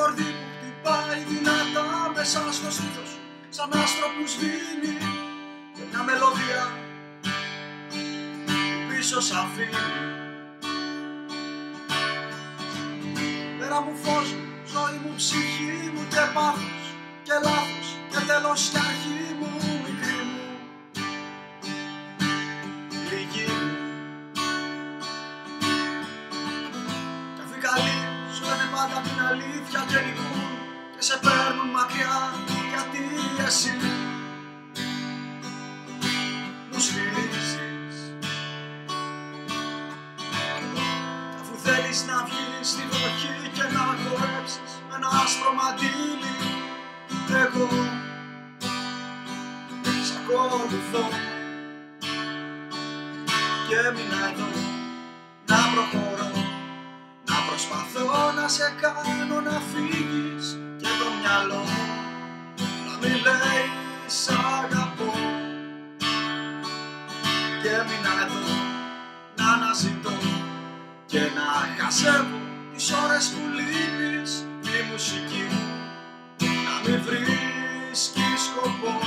κορδί που χτυπάει δυνατά μέσα στο στήθος σου, σαν άστρο που σβήνει, και μια μελωδία που πίσω σ' αφήνει. Μέρα μου, φως μου, ζωή μου, ψυχή μου και πάθος και λάθος και τέλος και αρχή μου, μικρή μου, λίγη μου. Κι αφού οι καλοί σου λένε πάντα την αλήθεια και νικούν και σε παίρνουν μακριά, γιατί εσύ μου σφυρίζεις. Κι αφού θέλεις να βγεις στη βροχή και να χορέψεις με ένα άσπρο μαντίλι, εγώ σ' ακολουθώ και έμεινα εδώ να προχωρώ, να προσπαθώ να σε κάνω να φύγεις και το μυαλό να μην λέει σ' αγαπώ. Και έμεινα εδώ να αναζητώ και να χασεύω τις ώρες που λείπεις, η μουσική μου να μην βρίσκει σκοπό.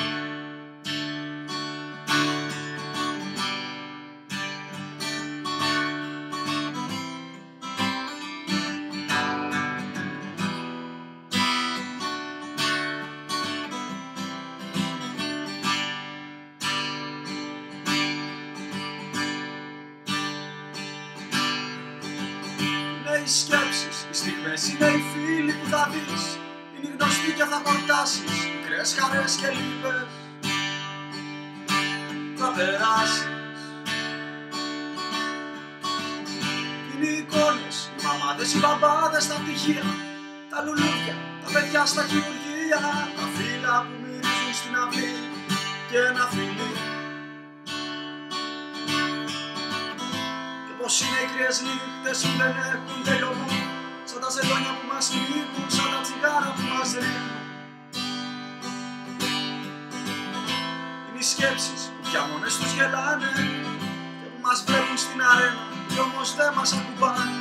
Είναι οι σκέψεις, οι στιγμές, είναι οι φίλοι που θα δεις, είναι οι γνωστοί και θα χορτάσεις, μικρές χαρές και λύπες θα περάσεις. Είναι οι εικόνες, οι μαμάδες, οι μπαμπάδες στα πτυχία, τα λουλούδια, τα παιδιά στα χειρουργεία, τα φύλλα που μυρίζουν στην αυλή και ένα φιλί. Και πως είναι οι κρύες νύχτες που δεν έχουν τελειωμό, σαν τα ζελόνια που μας πνίγουν, σαν τα τσιγάρα που μας ρίχνουν. Είναι οι σκέψεις που πια μόνες τους γελάνε και που μας βλέπουν στην αρένα κι όμως δεν μας ακουμπάνε.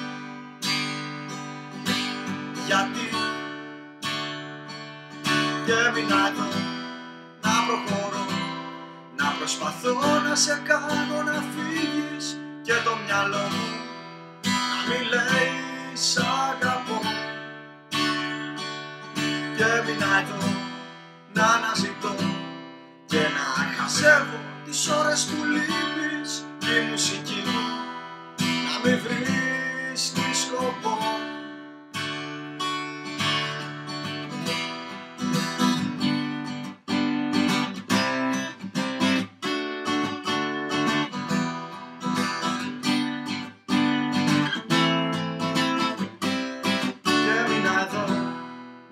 Γιατί και έμεινα εδώ να προχωρώ, να προσπαθώ να σε κάνω να φύγεις και το μυαλό μου να μην λέει σ' αγαπώ. Και έμεινα εδώ να αναζητώ και να χασεύω τις ώρες που λείπεις, η μουσική μου να μην βρίσκει σκοπό.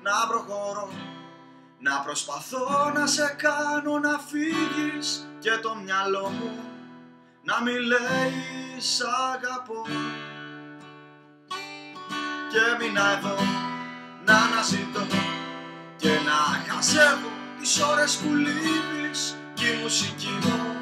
Να προχωρώ, να προσπαθώ να σε κάνω να φύγεις και το μυαλό μου να μην λέει σ' αγαπώ. Και έμεινα εδώ να αναζητώ και να χασεύω τις ώρες που λείπεις, κι η μουσική μου